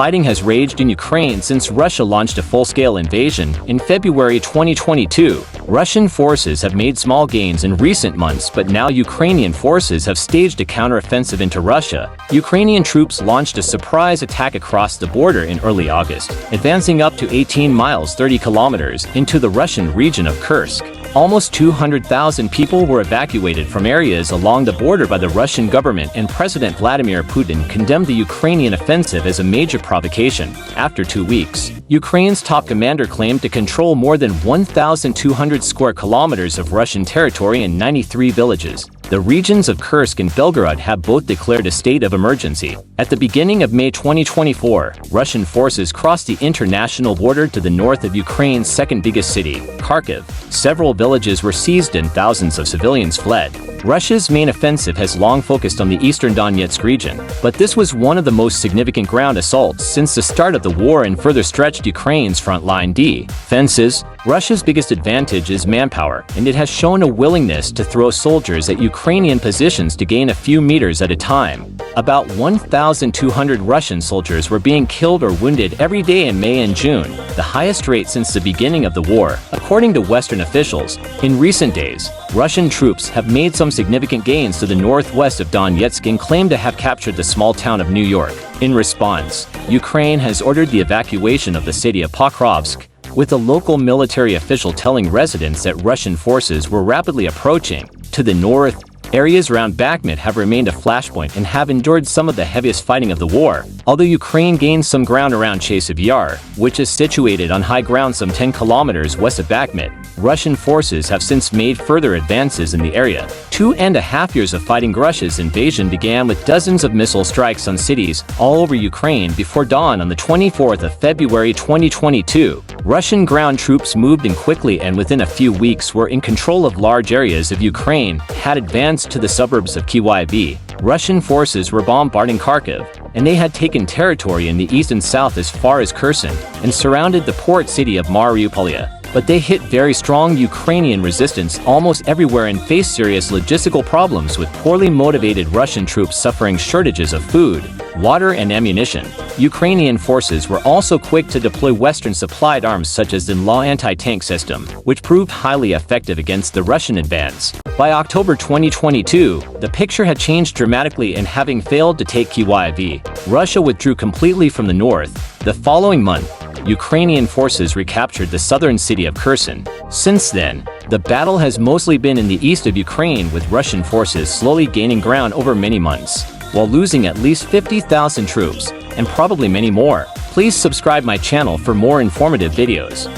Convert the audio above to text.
fighting has raged in Ukraine since Russia launched a full-scale invasion in February 2022. Russian forces have made small gains in recent months, but now Ukrainian forces have staged a counteroffensive into Russia. Ukrainian troops launched a surprise attack across the border in early August, advancing up to 18 miles 30 kilometers into the Russian region of Kursk. Almost 200,000 people were evacuated from areas along the border by the Russian government, and President Vladimir Putin condemned the Ukrainian offensive as a major provocation. After 2 weeks, Ukraine's top commander claimed to control more than 1,200 square kilometers of Russian territory and 93 villages. The regions of Kursk and Belgorod have both declared a state of emergency. At the beginning of May 2024, Russian forces crossed the international border to the north of Ukraine's second biggest city, Kharkiv. Several villages were seized and thousands of civilians fled. Russia's main offensive has long focused on the eastern Donetsk region, but this was one of the most significant ground assaults since the start of the war and further stretched Ukraine's frontline defenses. Russia's biggest advantage is manpower, and it has shown a willingness to throw soldiers at Ukrainian positions to gain a few meters at a time. About 1,200 Russian soldiers were being killed or wounded every day in May and June, the highest rate since the beginning of the war, according to Western officials. In recent days, Russian troops have made some significant gains to the northwest of Donetsk and claim to have captured the small town of New York. In response, Ukraine has ordered the evacuation of the city of Pokrovsk, with a local military official telling residents that Russian forces were rapidly approaching. To the north, areas around Bakhmut have remained a flashpoint and have endured some of the heaviest fighting of the war. Although Ukraine gained some ground around Chasiv Yar, which is situated on high ground some 10 kilometers west of Bakhmut, Russian forces have since made further advances in the area. 2.5 years of fighting. Russia's invasion began with dozens of missile strikes on cities all over Ukraine before dawn on the 24th of February 2022. Russian ground troops moved in quickly and within a few weeks were in control of large areas of Ukraine, had advanced to the suburbs of Kyiv. Russian forces were bombarding Kharkiv, and they had taken territory in the east and south as far as Kherson and surrounded the port city of Mariupol. But they hit very strong Ukrainian resistance almost everywhere and faced serious logistical problems, with poorly motivated Russian troops suffering shortages of food, water, and ammunition. Ukrainian forces were also quick to deploy Western-supplied arms such as the La anti-tank system, which proved highly effective against the Russian advance. By October 2022, the picture had changed dramatically, and having failed to take Kyiv, Russia withdrew completely from the north. The following month, Ukrainian forces recaptured the southern city of Kherson. Since then, the battle has mostly been in the east of Ukraine, with Russian forces slowly gaining ground over many months, while losing at least 50,000 troops, and probably many more. Please subscribe my channel for more informative videos.